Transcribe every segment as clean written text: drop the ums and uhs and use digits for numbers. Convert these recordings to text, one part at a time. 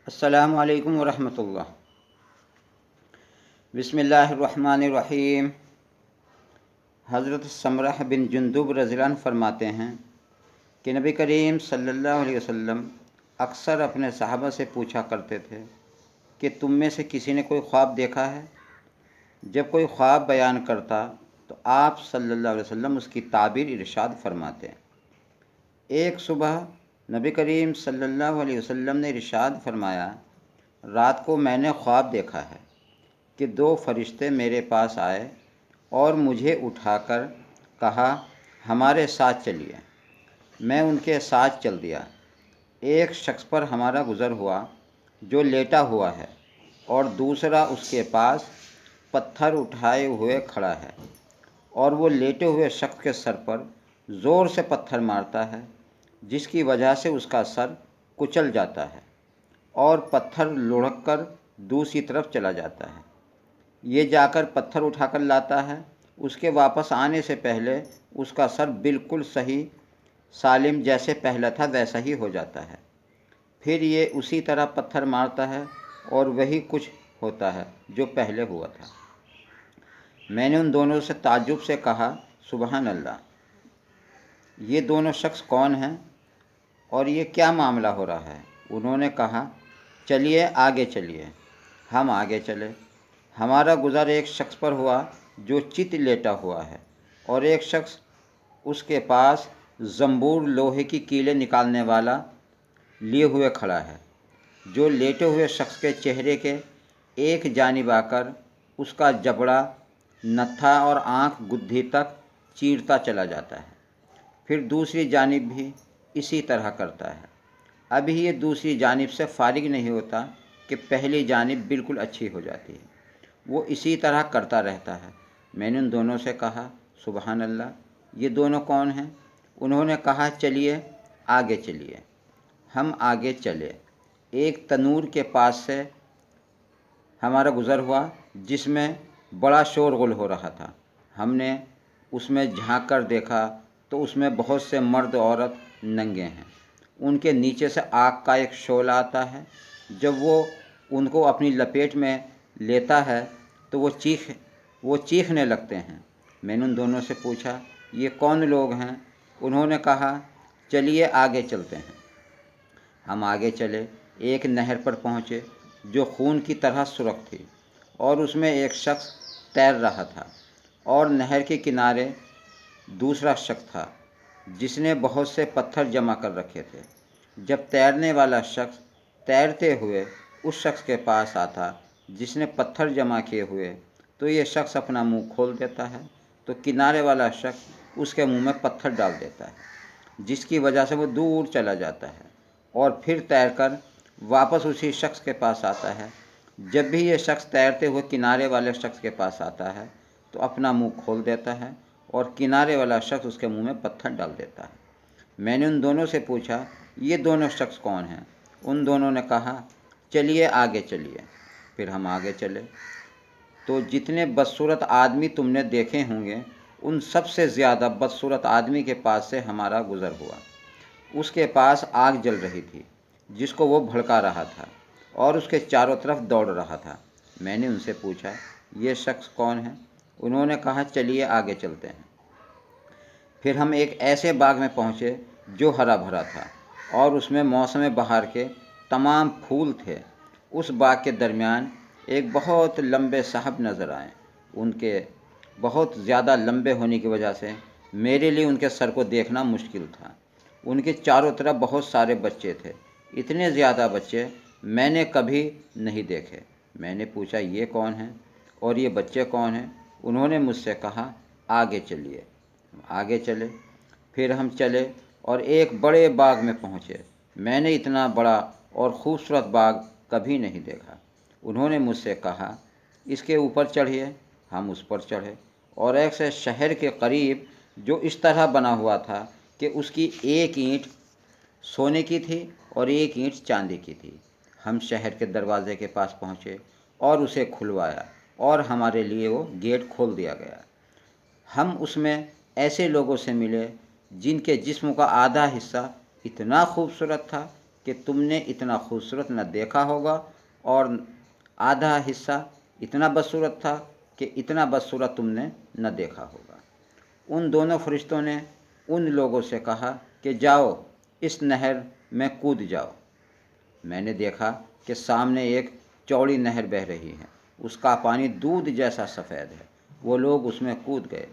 السلام علیکم ورحمۃ اللہ۔ بسم اللہ الرحمن الرحیم۔ حضرت سمرہ بن جندب رضی اللہ عنہ فرماتے ہیں کہ نبی کریم صلی اللہ علیہ وسلم اکثر اپنے صحابہ سے پوچھا کرتے تھے کہ تم میں سے کسی نے کوئی خواب دیکھا ہے؟ جب کوئی خواب بیان کرتا تو آپ صلی اللہ علیہ وسلم اس کی تعبیر ارشاد فرماتے۔ ایک صبح نبی کریم صلی اللہ علیہ وسلم نے ارشاد فرمایا، رات کو میں نے خواب دیکھا ہے کہ دو فرشتے میرے پاس آئے اور مجھے اٹھا کر کہا ہمارے ساتھ چلیے۔ میں ان کے ساتھ چل دیا۔ ایک شخص پر ہمارا گزر ہوا جو لیٹا ہوا ہے اور دوسرا اس کے پاس پتھر اٹھائے ہوئے کھڑا ہے، اور وہ لیٹے ہوئے شخص کے سر پر زور سے پتھر مارتا ہے، جس کی وجہ سے اس کا سر کچل جاتا ہے اور پتھر لڑھک کر دوسری طرف چلا جاتا ہے۔ یہ جا کر پتھر اٹھا کر لاتا ہے، اس کے واپس آنے سے پہلے اس کا سر بالکل صحیح سالم جیسے پہلا تھا ویسا ہی ہو جاتا ہے۔ پھر یہ اسی طرح پتھر مارتا ہے اور وہی کچھ ہوتا ہے جو پہلے ہوا تھا۔ میں نے ان دونوں سے تعجب سے کہا سبحان اللہ، یہ دونوں شخص کون ہیں اور یہ کیا معاملہ ہو رہا ہے؟ انہوں نے کہا چلیے آگے چلیے۔ ہم آگے چلے۔ ہمارا گزر ایک شخص پر ہوا جو چت لیٹا ہوا ہے، اور ایک شخص اس کے پاس زنبور لوہے کی کیلیں نکالنے والا لیے ہوئے کھڑا ہے، جو لیٹے ہوئے شخص کے چہرے کے ایک جانب آ کر اس کا جبڑا، نتھا اور آنکھ گدھی تک چیرتا چلا جاتا ہے، پھر دوسری جانب بھی اسی طرح کرتا ہے۔ ابھی یہ دوسری جانب سے فارغ نہیں ہوتا کہ پہلی جانب بالکل اچھی ہو جاتی ہے۔ وہ اسی طرح کرتا رہتا ہے۔ میں نے ان دونوں سے کہا سبحان اللہ، یہ دونوں کون ہیں؟ انہوں نے کہا چلیے آگے چلیے۔ ہم آگے چلے۔ ایک تنور کے پاس سے ہمارا گزر ہوا جس میں بڑا شور غل ہو رہا تھا۔ ہم نے اس میں جھانک کر دیکھا تو اس میں بہت سے مرد عورت ننگے ہیں۔ ان کے نیچے سے آگ کا ایک شعلہ آتا ہے۔ جب وہ ان کو اپنی لپیٹ میں لیتا ہے تو وہ چیخنے لگتے ہیں۔ میں نے ان دونوں سے پوچھا یہ کون لوگ ہیں؟ انہوں نے کہا چلیے آگے چلتے ہیں۔ ہم آگے چلے۔ ایک نہر پر پہنچے جو خون کی طرح سرخ تھی، اور اس میں ایک شخص تیر رہا تھا، اور نہر کے کنارے دوسرا شخص تھا جس نے بہت سے پتھر جمع کر رکھے تھے۔ جب تیرنے والا شخص تیرتے ہوئے اس شخص کے پاس آتا جس نے پتھر جمع کیے ہوئے، تو یہ شخص اپنا منہ کھول دیتا ہے تو کنارے والا شخص اس کے منہ میں پتھر ڈال دیتا ہے، جس کی وجہ سے وہ دور چلا جاتا ہے اور پھر تیر کر واپس اسی شخص کے پاس آتا ہے۔ جب بھی یہ شخص تیرتے ہوئے کنارے والے شخص کے پاس آتا ہے تو اپنا منہ کھول دیتا ہے اور کنارے والا شخص اس کے منہ میں پتھر ڈال دیتا ہے۔ میں نے ان دونوں سے پوچھا یہ دونوں شخص کون ہیں؟ ان دونوں نے کہا چلیے آگے چلیے۔ پھر ہم آگے چلے تو جتنے بدصورت آدمی تم نے دیکھے ہوں گے، ان سب سے زیادہ بدصورت آدمی کے پاس سے ہمارا گزر ہوا۔ اس کے پاس آگ جل رہی تھی جس کو وہ بھڑکا رہا تھا اور اس کے چاروں طرف دوڑ رہا تھا۔ میں نے ان سے پوچھا یہ شخص کون ہے؟ انہوں نے کہا چلیے آگے چلتے ہیں۔ پھر ہم ایک ایسے باغ میں پہنچے جو ہرا بھرا تھا اور اس میں موسم بہار کے تمام پھول تھے۔ اس باغ کے درمیان ایک بہت لمبے صاحب نظر آئے۔ ان کے بہت زیادہ لمبے ہونے کی وجہ سے میرے لیے ان کے سر کو دیکھنا مشکل تھا۔ ان کے چاروں طرف بہت سارے بچے تھے۔ اتنے زیادہ بچے میں نے کبھی نہیں دیکھے۔ میں نے پوچھا یہ کون ہیں اور یہ بچے کون ہیں؟ انہوں نے مجھ سے کہا آگے چلیے۔ آگے چلے۔ پھر ہم چلے اور ایک بڑے باغ میں پہنچے۔ میں نے اتنا بڑا اور خوبصورت باغ کبھی نہیں دیکھا۔ انہوں نے مجھ سے کہا اس کے اوپر چڑھیے۔ ہم اس پر چڑھے اور ایسے شہر کے قریب جو اس طرح بنا ہوا تھا کہ اس کی ایک اینٹ سونے کی تھی اور ایک اینٹ چاندی کی تھی۔ ہم شہر کے دروازے کے پاس پہنچے اور اسے کھلوایا اور ہمارے لیے وہ گیٹ کھول دیا گیا۔ ہم اس میں ایسے لوگوں سے ملے جن کے جسم کا آدھا حصہ اتنا خوبصورت تھا کہ تم نے اتنا خوبصورت نہ دیکھا ہوگا، اور آدھا حصہ اتنا بدصورت تھا کہ اتنا بدصورت تم نے نہ دیکھا ہوگا۔ ان دونوں فرشتوں نے ان لوگوں سے کہا کہ جاؤ اس نہر میں کود جاؤ۔ میں نے دیکھا کہ سامنے ایک چوڑی نہر بہہ رہی ہے، اس کا پانی دودھ جیسا سفید ہے۔ وہ لوگ اس میں کود گئے۔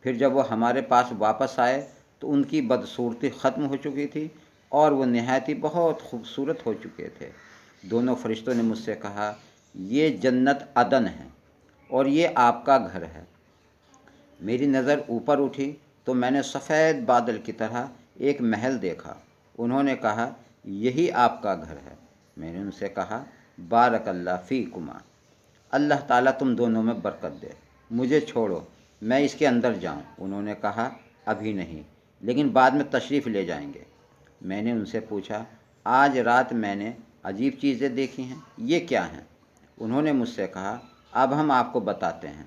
پھر جب وہ ہمارے پاس واپس آئے تو ان کی بدصورتی ختم ہو چکی تھی اور وہ نہایت ہی بہت خوبصورت ہو چکے تھے۔ دونوں فرشتوں نے مجھ سے کہا، یہ جنت عدن ہے اور یہ آپ کا گھر ہے۔ میری نظر اوپر اٹھی تو میں نے سفید بادل کی طرح ایک محل دیکھا۔ انہوں نے کہا، یہی آپ کا گھر ہے۔ میں نے ان سے کہا، بارک اللہ فیکما، اللہ تعالیٰ تم دونوں میں برکت دے، مجھے چھوڑو میں اس کے اندر جاؤں۔ انہوں نے کہا، ابھی نہیں، لیکن بعد میں تشریف لے جائیں گے۔ میں نے ان سے پوچھا، آج رات میں نے عجیب چیزیں دیکھی ہیں، یہ کیا ہیں؟ انہوں نے مجھ سے کہا، اب ہم آپ کو بتاتے ہیں۔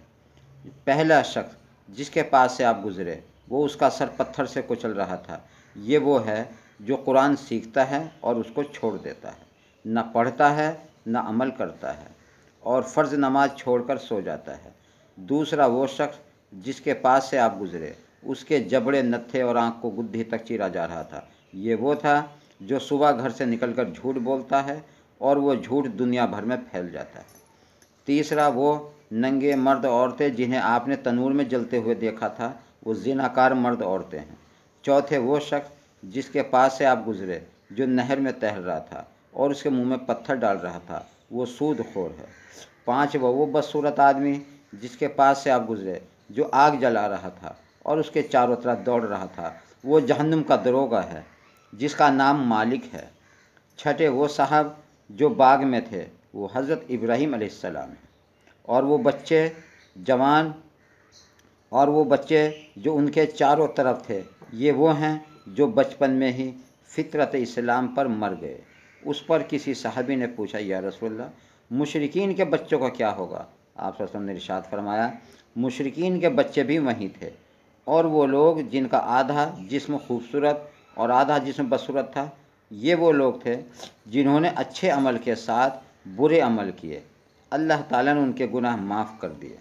پہلا شخص جس کے پاس سے آپ گزرے وہ اس کا سر پتھر سے کچل رہا تھا۔ یہ وہ ہے جو قرآن سیکھتا ہے اور اس کو چھوڑ دیتا ہے، نہ پڑھتا ہے نہ عمل کرتا ہے، اور فرض نماز چھوڑ کر سو جاتا ہے۔ دوسرا وہ شخص جس کے پاس سے آپ گزرے اس کے جبڑے نتھے اور آنکھ کو گدھی تک چیرا جا رہا تھا۔ یہ وہ تھا جو صبح گھر سے نکل کر جھوٹ بولتا ہے اور وہ جھوٹ دنیا بھر میں پھیل جاتا ہے۔ تیسرا وہ ننگے مرد عورتیں جنہیں آپ نے تنور میں جلتے ہوئے دیکھا تھا، وہ زناکار مرد عورتیں ہیں۔ چوتھے وہ شخص جس کے پاس سے آپ گزرے جو نہر میں تیر رہا تھا اور اس کے منہ میں پتھر ڈال رہا تھا، وہ سود خور ہے۔ پانچواں وہ بدصورت آدمی جس کے پاس سے آپ گزرے جو آگ جلا رہا تھا اور اس کے چاروں طرف دوڑ رہا تھا، وہ جہنم کا دروغہ ہے جس کا نام مالک ہے۔ چھٹے وہ صاحب جو باغ میں تھے، وہ حضرت ابراہیم علیہ السلام ہیں، اور وہ بچے جو ان کے چاروں طرف تھے، یہ وہ ہیں جو بچپن میں ہی فطرت اسلام پر مر گئے۔ اس پر کسی صحابی نے پوچھا، یا رسول اللہ، مشرکین کے بچوں کا کیا ہوگا؟ آپ صلی اللہ علیہ وسلم نے ارشاد فرمایا، مشرکین کے بچے بھی وہیں تھے، اور وہ لوگ جن کا آدھا جسم خوبصورت اور آدھا جسم بدصورت تھا، یہ وہ لوگ تھے جنہوں نے اچھے عمل کے ساتھ برے عمل کیے، اللہ تعالیٰ نے ان کے گناہ معاف کر دیے۔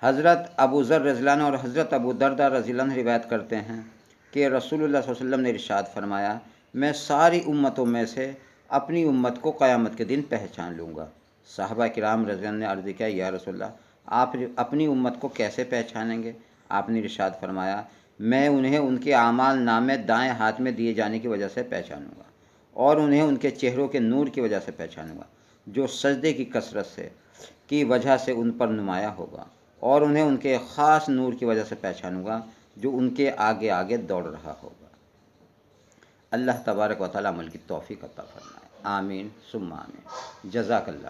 حضرت ابو ذر رضی اللہ عنہ اور حضرت ابو درداء رضی اللہ عنہ روایت کرتے ہیں کہ رسول اللہ صلی اللہ علیہ وسلم نے ارشاد فرمایا، میں ساری امتوں میں سے اپنی امت کو قیامت کے دن پہچان لوں گا۔ صحابہ کرام رضی اللہ عنہ نے عرض کیا، یا رسول اللہ، آپ اپنی امت کو کیسے پہچانیں گے؟ آپ نے ارشاد فرمایا، میں انہیں ان کے اعمال نامے دائیں ہاتھ میں دیے جانے کی وجہ سے پہچانوں گا، اور انہیں ان کے چہروں کے نور کی وجہ سے پہچانوں گا جو سجدے کی کثرت سے کی وجہ سے ان پر نمایاں ہوگا، اور انہیں ان کے خاص نور کی وجہ سے پہچانوں گا جو ان کے آگے آگے دوڑ رہا ہوگا۔ اللہ تبارک و تعالیٰ عمل کی توفیق عطا فرمائے، آمین ثم آمین۔ جزاک اللہ۔